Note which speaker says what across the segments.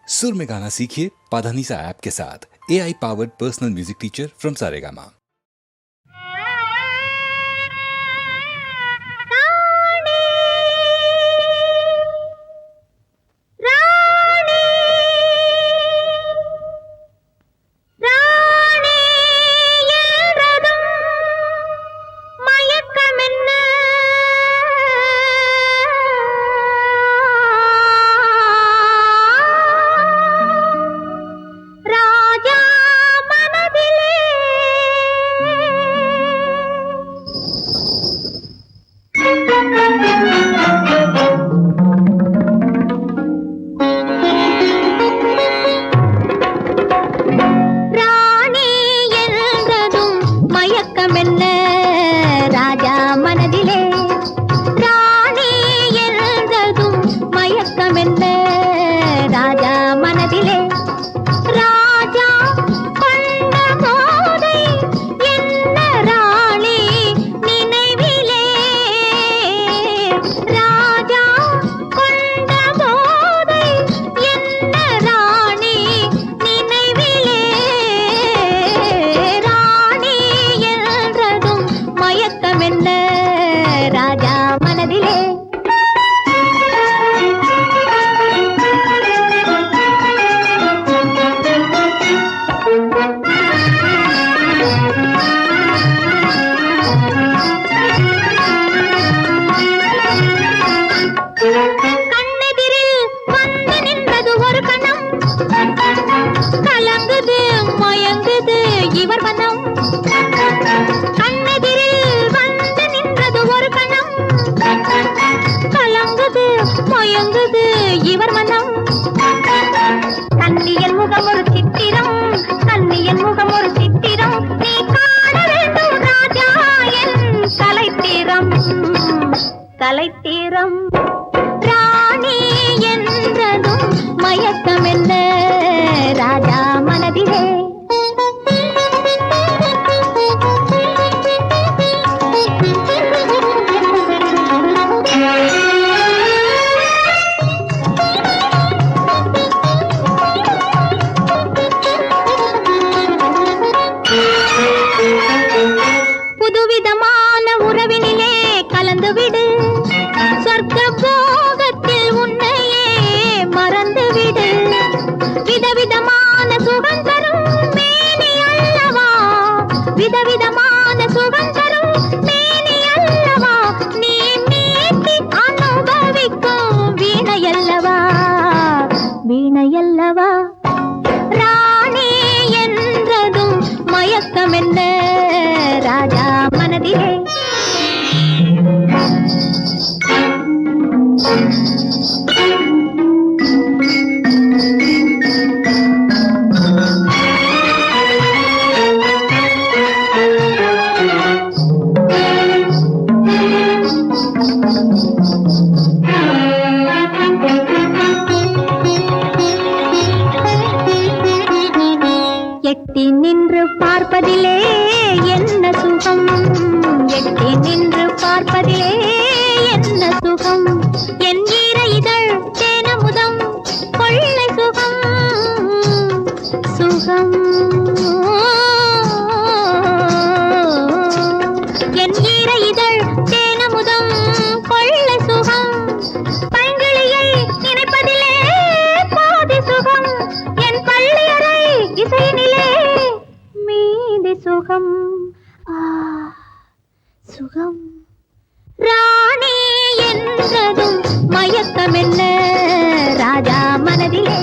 Speaker 1: सुर में गाना सीखिए पाधानीसा ऐप के साथ। AI powered personal music teacher from Saregama.
Speaker 2: கலைத்தீரம் ராணி என்றதும் மயக்கம் என்ன ராஜா மனதிலே. புதுவிதமான உறவினிலே கலந்துவிடு, சொர்க்க போகத்தில் உன்னையே மறந்துவிடு. விதவிதமான சுகம் தரும் மேனி அல்லவா, விதவிதமான சுகம் தரும் மேனி அல்லவா, நீ மீட்டி அனுபவிக்கும் வீணையல்லவா, வீணையல்லவா. ராணி என்றதும் மயக்கம் என்ன ராஜா மனதிலே. எட்டி நின்று பார்ப்பதிலே என்ன சுகம், எட்டி நின்று பார்ப்பதிலே என்ன சுகம், என் ஈர இதழ் தேனமுதம் கொள்ளை சுகம், சுகம். என் ஈர இதழ் தேனமுதம் கொள்ளை சுகம், பைங்கிளியை நினைப்பதிலே பாதி சுகம், என் பள்ளியறை இசையினிலே மீதி சுகம். சுகம். ராணி என்றதும் மயக்கம் என்ன ராஜா மனதிலே.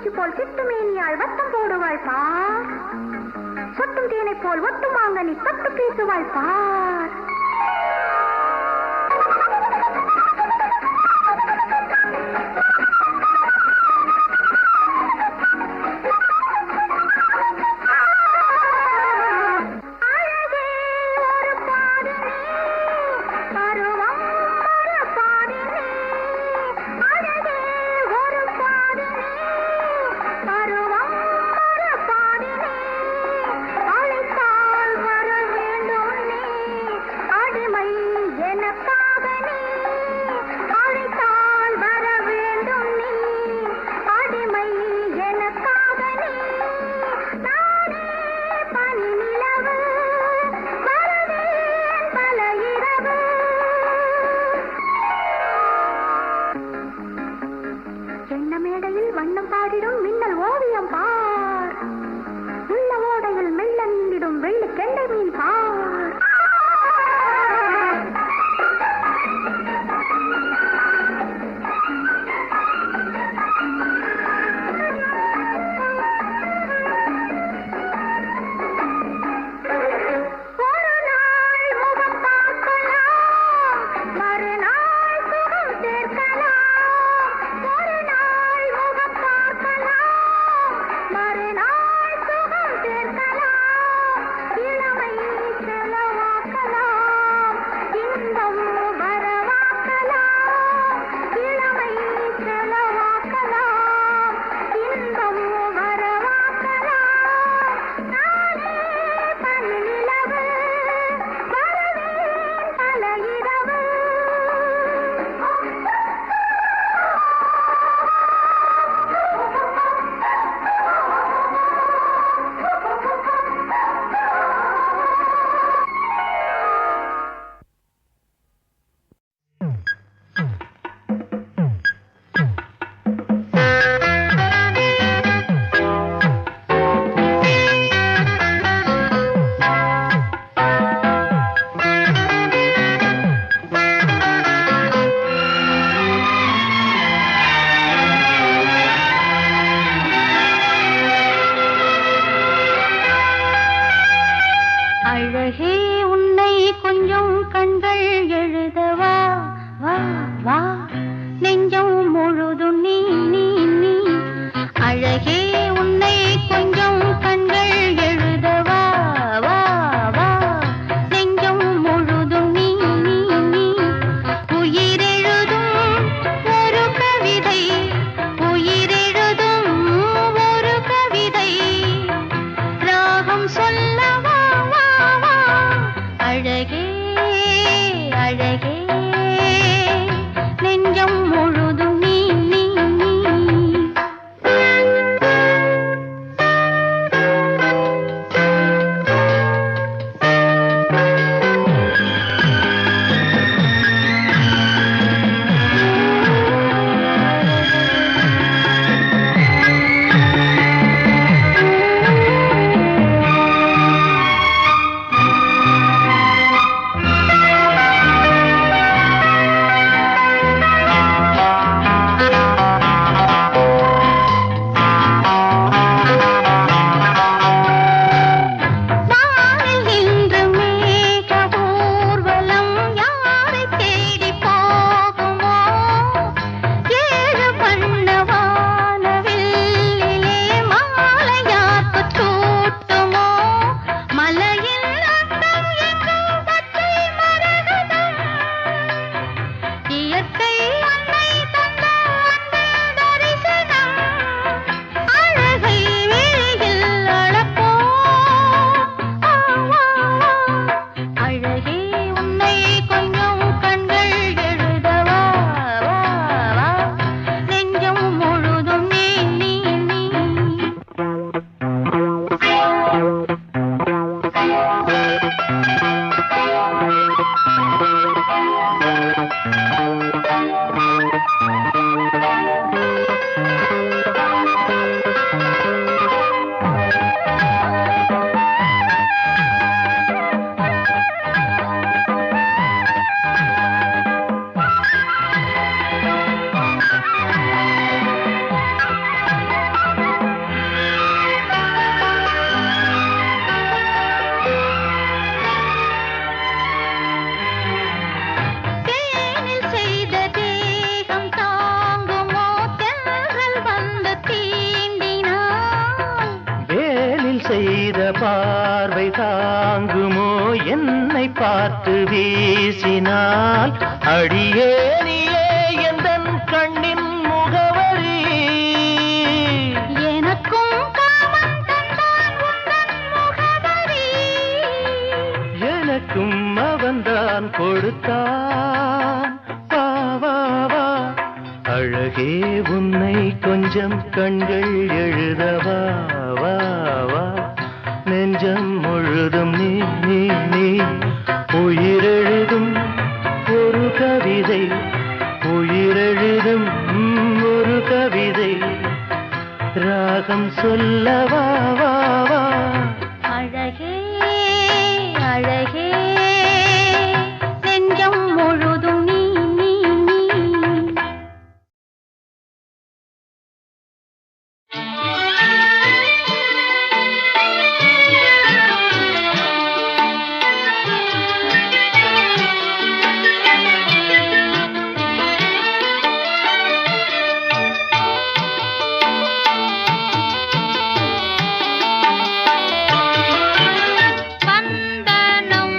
Speaker 2: பட்டுப்பூச்சி போல் சிட்டுமேனியாள் வட்டம் போடுவாள் பார். சொட்டும் தேனை போல் ஒட்டும் மாங்கனி தொட்டு பேசுவாள் பார். வண்ணம் பாடிடும் மின்னல் ஓவியம் பார். உள்ள ஓடையில் மெல்ல நீந்திடும் வெள்ளி கெண்டை மீன் பார். மறுநாள் சுகம் சேர்க்கலாம். இளமை
Speaker 3: செய்த பார்வை தாங்குமோ என்னை பார்த்து வீசினால் அடியே நீயே எந்தன் கண்ணின் முகவரி
Speaker 2: எனக்கும் காமம் தந்தான் உந்தன் முகவரி
Speaker 3: எனக்கும் அவன்தான் கொடுத்தான் வா வா வா அழகே உன்னை கொஞ்சம் கண்கள் எழுதவா வா வா நெஞ்சம் முழுதும் நீ நீ நீ உயிரெழுதும் ஒரு கவிதை உயிரெழுதும் ஒரு கவிதை ராகம் சொல்லவா வா வா
Speaker 2: அழகே அழகே நெஞ்சம் முழுதும் நீ நீ நீ வந்தனம்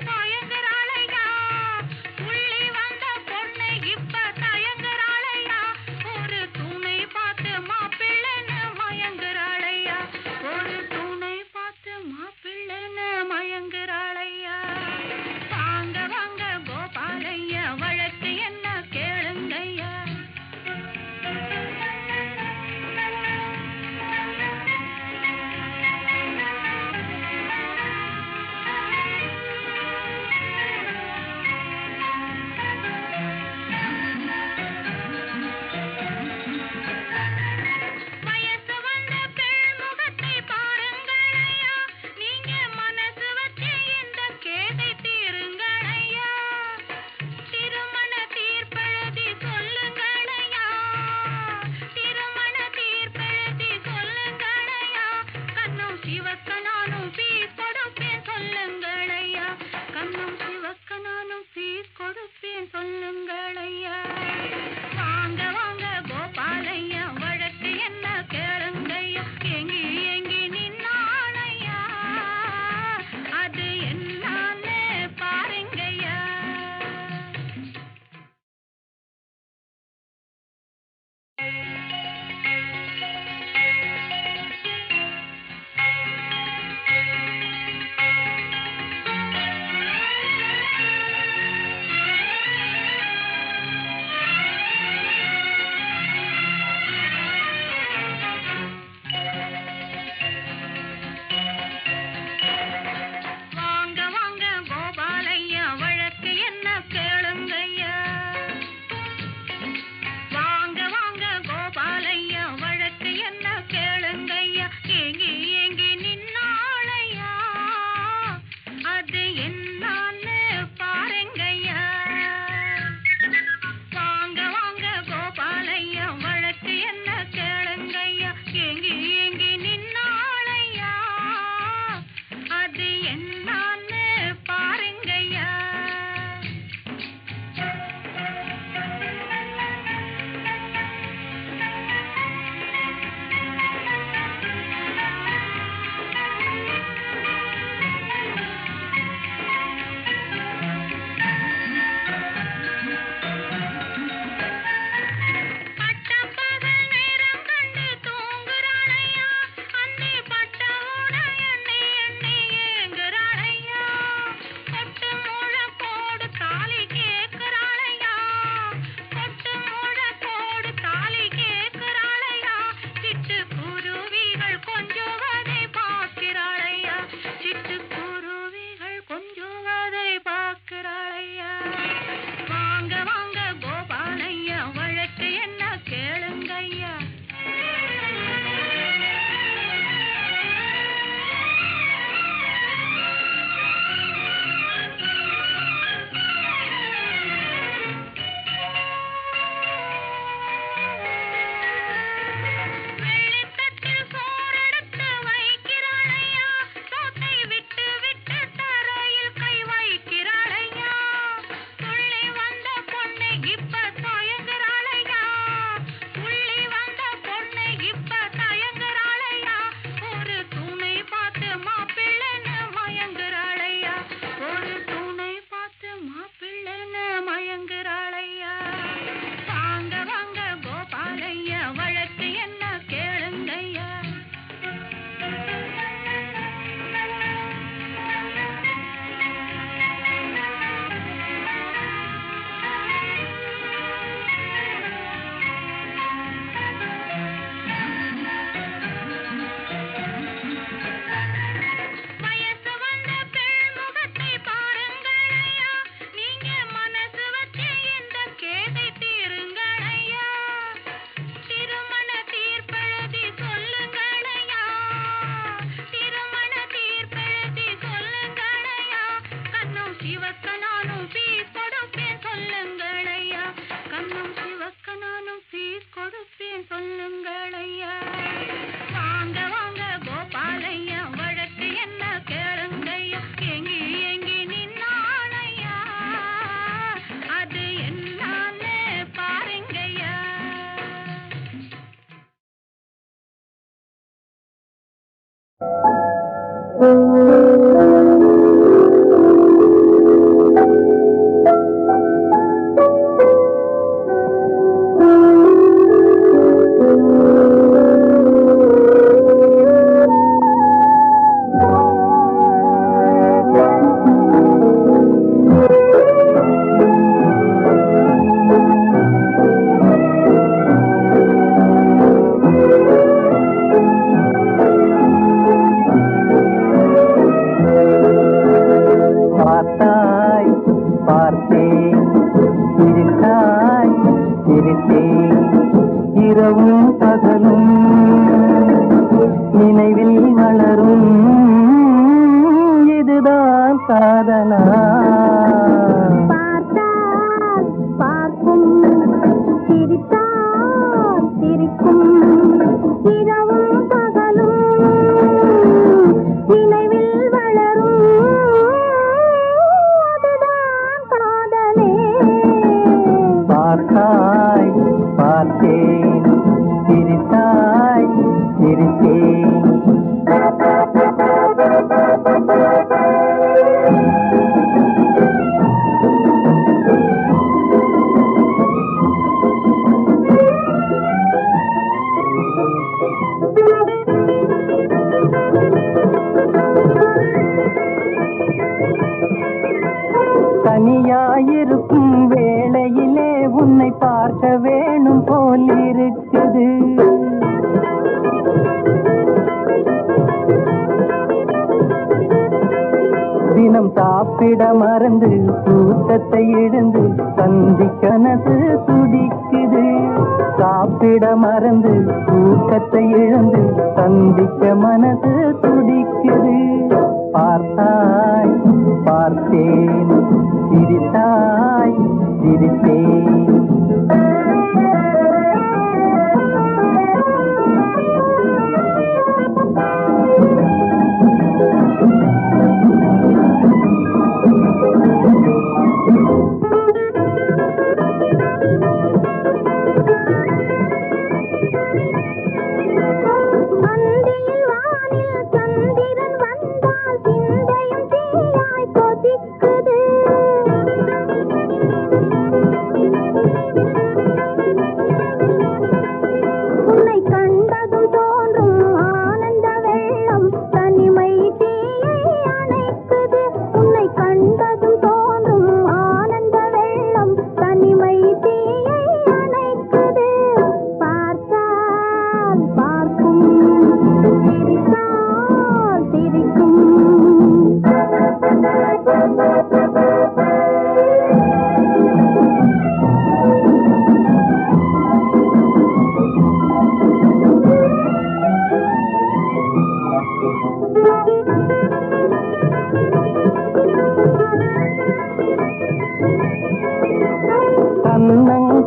Speaker 2: தயங்குறாளையா, உள்ளி வந்த பொண்ணு இப்ப தயங்குறாளையா, ஒரு துணை பார்த்து மாப்பிள்ளைன்னு மயங்குறாளையா, ஒரு துணை பார்த்து மாப்பிள்ளைன்னு மயங்குறாளையா. வாங்க வாங்க கோபாலையா, வழக்கு என்ன கேளுங்கய்யா. வயசு வந்த பெண் முகத்தை பாருங்களையா, நீங்க மனசு வச்சு இந்த கேதை தீருங்களையா, திருமண தீர்ப்பெழுதி சொல்லுங்களையா, திருமண தீர்ப்பெழுதி சொல்லுங்களையா, கண்ணும் சிவக்க நானும் ஃபீஸ் கொடுப்பேன் சொல்லுங்களையா, கண்ணும் சிவக்க நானும் ஃபீஸ் கொடுப்பேன் சொல்லுங்களையா. வாங்க வாங்க கோபாலையா, வழக்கு என்ன கேளுங்கய்யா, எங்கி எங்கி நின்னானையா, அது என்னான்னு பாருங்கய்யா. வாங்க வாங்க கோபாலையா, வழக்கு என்ன கேளுங்கய்யா. வாங்க வாங்க கோபாலையா, வழக்கு என்ன கேளுங்கய்யா, ஏங்கி ஏங்கி நின்னாளையா, அது என்னான்னு பாருங்கய்யா. வாங்க வாங்க கோபாலையா, வழக்கு என்ன கேளுங்கய்யா, ஏங்கி ஏங்கி நின்னாளையா, அது என்னான்னு பாருங்கய்யா. பட்டப்பகல் நேரம் கண்டு தூங்குறாளையா, அன்னி பட்டவோட எண்ணி எண்ணி ஏங்குறாளையா, கொட்டு முழக்கோடு தாலி கேட்குறாளையா, கொட்டு முழக்கோடு தாலி கேட்குறாளையா, சிட்டுக்குருவிகள் கொஞ்சுவதை பார்க்கிறாளையா, சிட்டுக்குருவிகள் கொஞ்சுவதை பார்க்கிறாளையா. வாங்க வாங்க கோபாலையா, வழக்கு என்ன கேளுங்கய்யா. வெள்ளித்தட்டில் சோறெடுத்து வைக்கிறாளையா, சோத்தை விட்டு விட்டு தரையில் கை வைக்கிறாளையா, துள்ளி வந்த பொண்ணு இப்ப தயங்குறாளையா, உள்ளி வந்த பொண்ணு இப்ப தயங்குறாளையா, ஒரு துணை பார்த்து மாப்பிள்ளைன்னு மயங்குறாளையா, ஒரு துணை பார்த்து மாப்பிள்ளைன்னு மயங்குறாளையா. வாங்க வாங்க கோபாலையா, வழக்கு என்ன கேளுங்கய்யா. வயசு வந்த பெண் முகத்தை பாருங்களையா, நீங்க மனசு வச்சு இந்த கேதை தீருங்களையா, திருமண தீர்ப்பெழுதி சொல்லுங்களையா, திருமண தீர்ப்பெழுதி சொல்லுங்களையா, கண்ணும் சிவக்க நானும் ஃபீஸ் கொடுப்பேன் சொல்லுங்களையா, கண்ணும் சிவக்க நானும் ஃபீஸ் கொடுப்பேன் சொல்லுங்களையா. வாங்க வாங்க கோபாலையா, வழக்கு என்ன கேளுங்கய்யா, எங்கி எங்கி நின்னாளையா, அது என்னான்னு பாருங்கய்யா.
Speaker 3: இரவும் பகலும் நினைவில் வளரும் இதுதான் காதலா
Speaker 2: பார்த்தால் பார்க்கும் சிரித்தால் சிரிக்கும் இரவும் பகலும் நினைவில் வளரும் அதுதான் காதலே
Speaker 3: பார்த்தாய் பார்த்தேன் சிரித்தாய் சிரித்தேன் தனியாயிருக்கும் வேளையிலே உன்னை பார்க்க வேணும் போல் இருக்குது தினம் சாப்பிட மறந்து கூட்டத்தை இழந்து சந்திக்க மனசு துடிக்குது சாப்பிட மறந்து கூட்டத்தை இழந்து சந்திக்க மனசு துடிக்குது பார்த்தாய் பார்த்தேன் சிரித்தாய் சிரித்தேன்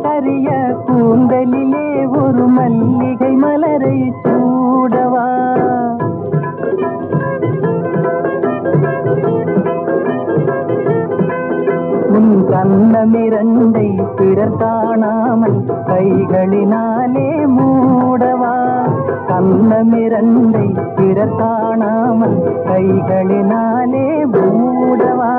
Speaker 3: கரிய கூந்தலிலே ஒரு மல்லிகை மலரை சூடவா உன் கண்ணமிரண்டை பிறர் காணாமல் கைகளினாலே மூடவா கண்ணமிரண்டை பிறர் காணாமல் கைகளினாலே மூடவா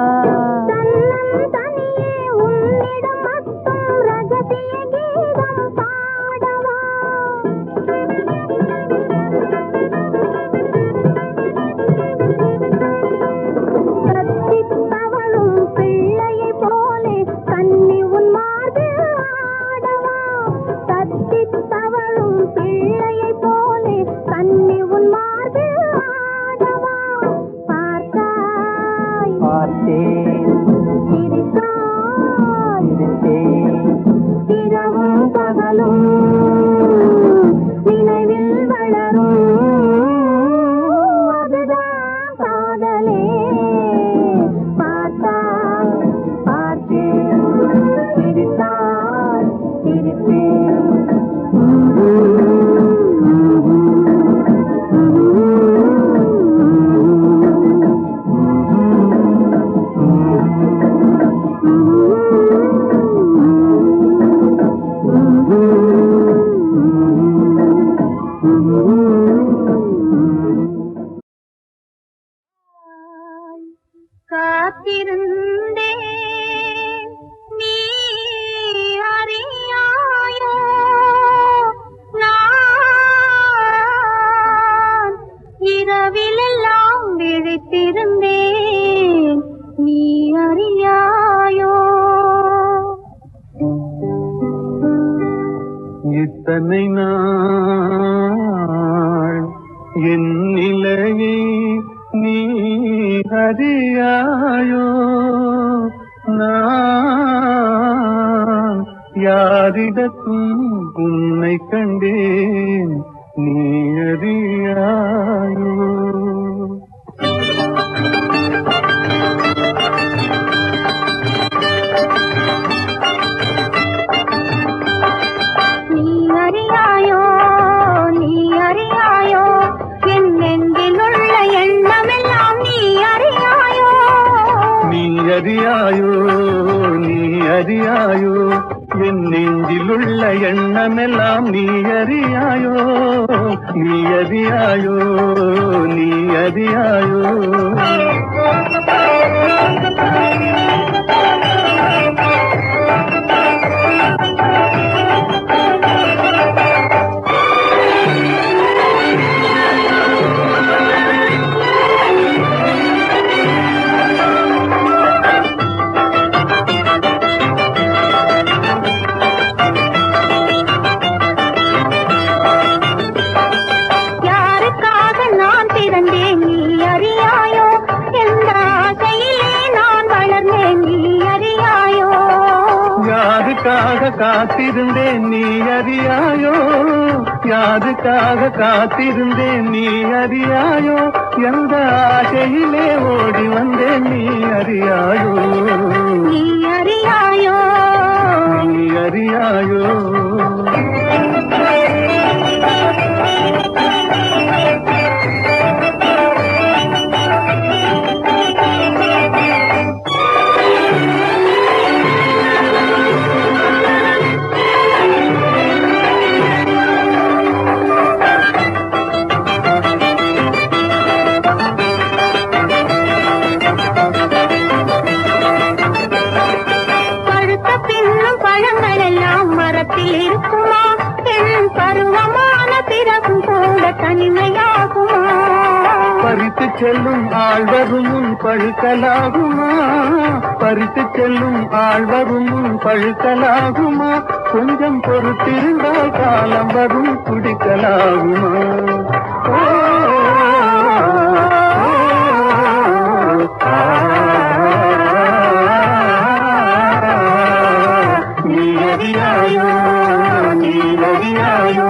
Speaker 4: இத்தனை நாள் என் நிலையை நீ அறியாயோ நான் யாரிடத்தும் உன்னை கண்டேன் நீ அறியாயோ.
Speaker 2: நீ அறியாயோ, நீ அறியாயோ, என் நெஞ்சிலுள்ள எண்ணமெல்லாம் நீ அறியாயோ.
Speaker 4: நீ அறியாயோ, நீ அறியாயோ, என் நெஞ்சிலுள்ள எண்ணமெல்லாம் நீ அறியாயோ. நீ அறியாயோ, நீ அறியாயோ.
Speaker 2: யாருக்காக நான் பிறந்தேன் நீ அறியாயோ, எந்த ஆசையிலே நான் வளர்ந்தேன் நீ அறியாயோ.
Speaker 4: யாருக்காக காத்திருந்தேன் நீ அறியாயோ, யாருக்காக காத்திருந்தேன் நீ அறியாயோ. எந்த ஆசையிலே ஓடி வந்தேன் நீ அறியாயோ.
Speaker 2: நீ அறியாயோ,
Speaker 4: நீ அறியாயோ.
Speaker 2: பழுத்த பின்னும் பழங்கள் எல்லாம் மரத்தில் இருக்குமா? பெண் பருவமான பிறகும் கூட தனிமையாகுமா?
Speaker 4: பறித்து செல்லும் ஆழ்வரும் முன் பழுக்கலாகுமா? பறித்து செல்லும் ஆழ்வரும் முன் பழுக்கலாகுமா? கொஞ்சம் பொறுத்திருந்தால் காலம் வரும் குடிக்கலாகுமா? ஓ, நீ அறியாயோ, நீ அறியாயோ,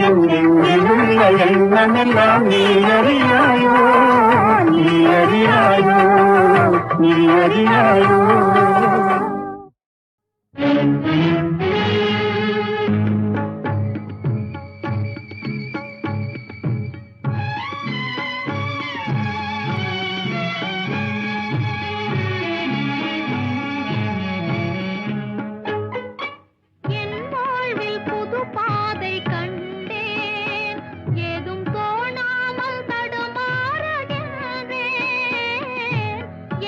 Speaker 4: என் நெஞ்சிலுள்ள எண்ணமெல்லாம் நீ அறியாயோ. நீ அறியாயோ, நீ அறியாயோ.
Speaker 2: என் வாழ்வில் புது பாதை கண்டேன், ஏதும் தோணாமல் தடுமாறுகின்றேன்.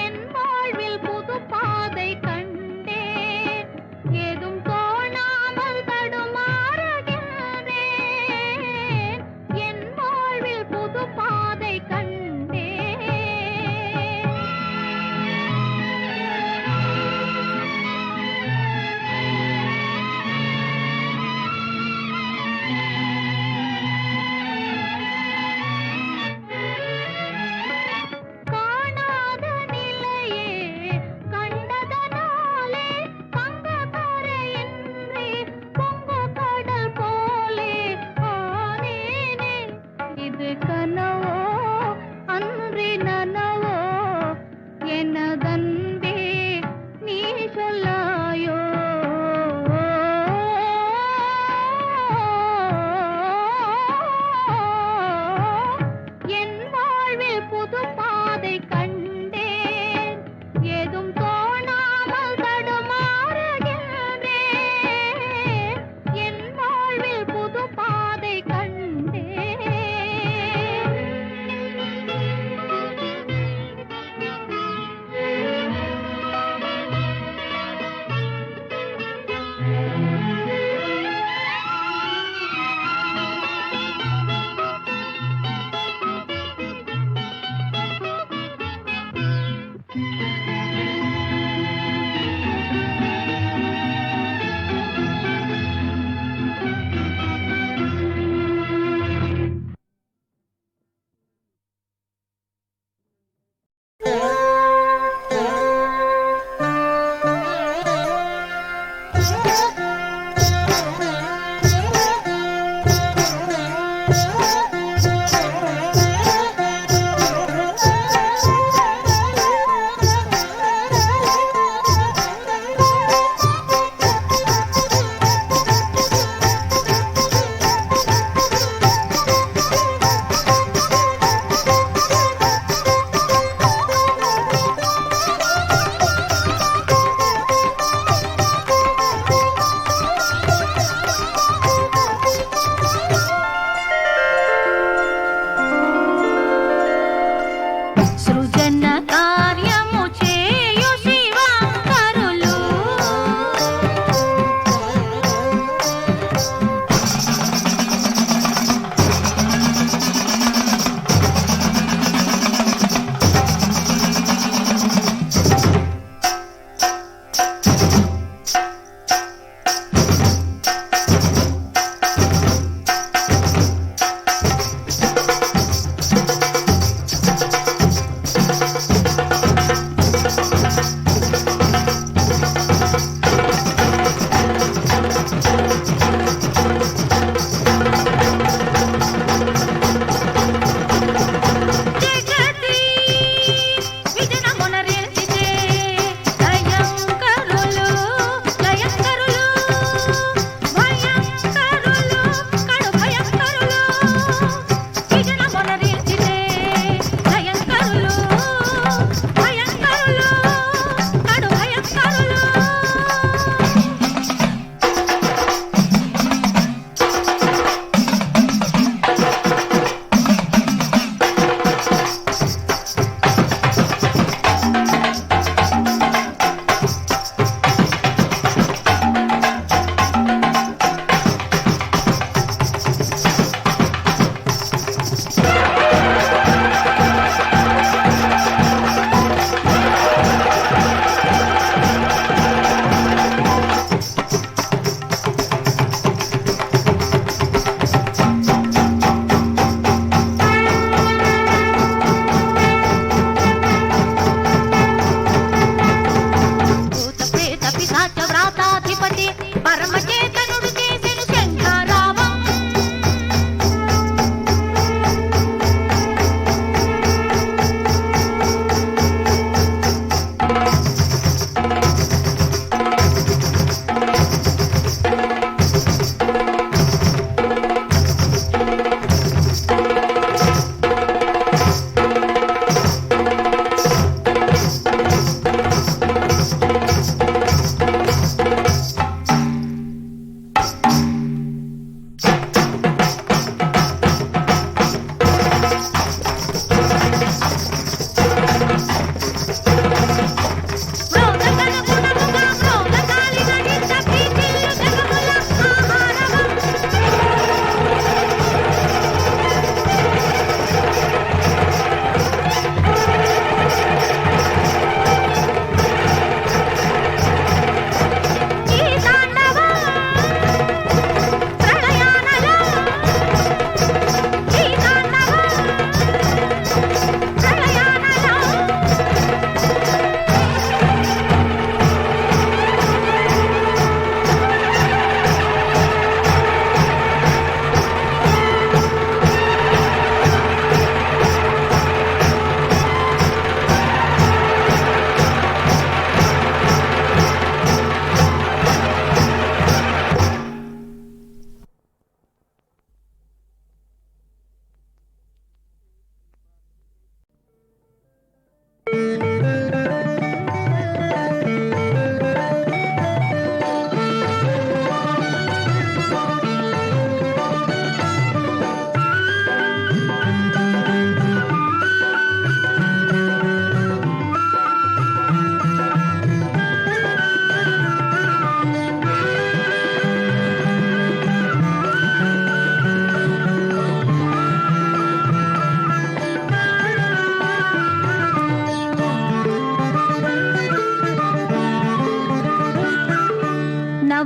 Speaker 2: என் வாழ்வில் புது பாதை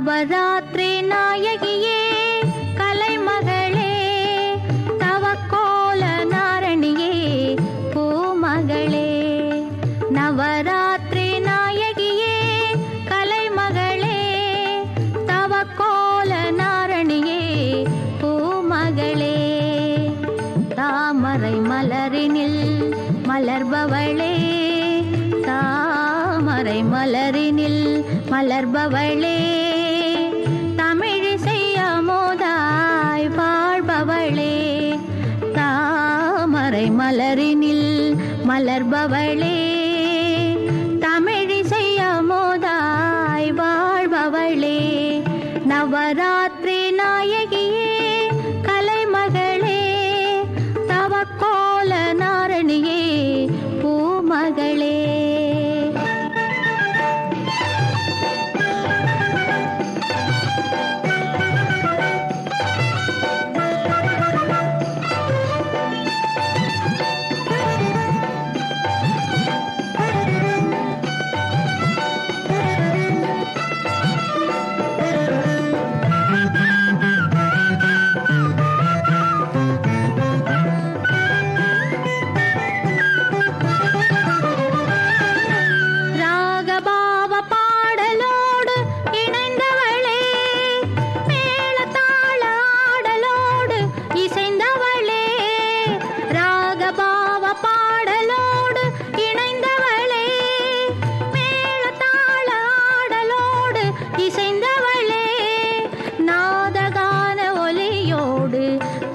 Speaker 2: நவராத்திரி நாயகியே கலைமகளே தவக்கோல நாரணியே பூமகளே. நவராத்திரி நாயகியே கலைமகளே தவக்கோல நாரணியே பூமகளே. தாமரை மலரினில் மலர்பவளே தாமரை மலரினில் மலர்பவளே. தமிழிசை அமுதாய் வாழ்பவளே தாமரை மலரினில் மலர்பவளே. தமிழிசை அமுதாய் வாழ்பவளே. நவராத்திரி நாயகியே கலைமகளே தவக்கோல நாரணியே பூமகளே.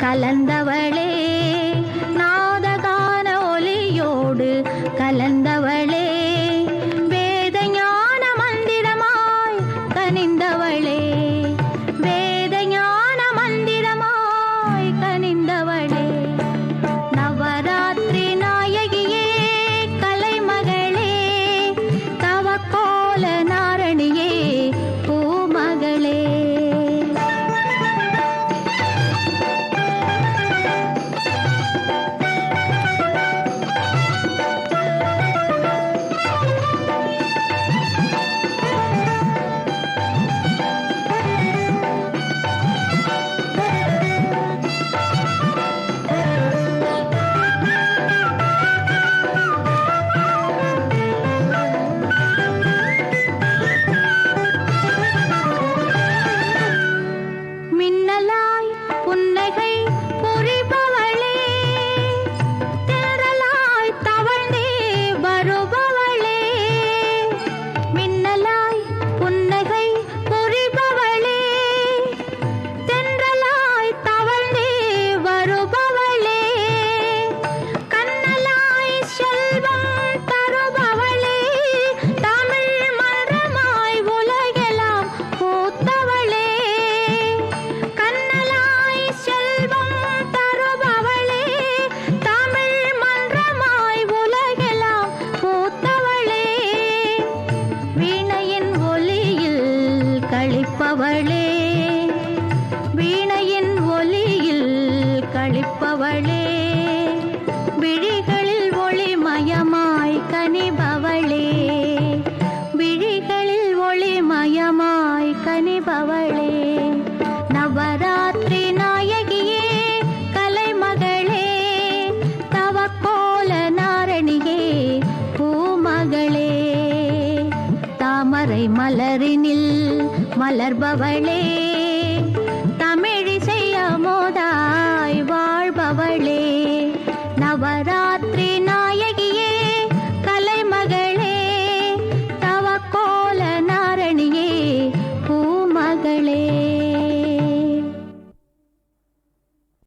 Speaker 2: கலந்தவளே நாதகான ஒலியோடு கலந்தவளே. வேத ஞான மந்திரமாய் கனிந்தவளே வேத ஞான மந்திரமாய் கனிந்தவளே. நவராத்திரி நாயகியே கலைமகளே தவக்கோல நாரணியே பூமகளே. களிப்பவளே வீணையின் ஒலியில் களிப்பவளே. விழிகளில் ஒளிமயமாய் கனிபவளே விழிகளில் ஒளிமயமாய் கனிபவளே. நவராத்திரி நாயகியே கலைமகளே தவக்கோல நாரணியே பூமகளே. தாமரை மலரினில் மலர்பவளே தமிழிசை அமுதாய் வாழ்பவளே. நவராத்திரி நாயகியே கலைமகளே தவக்கோல நாரணியே பூமகளே.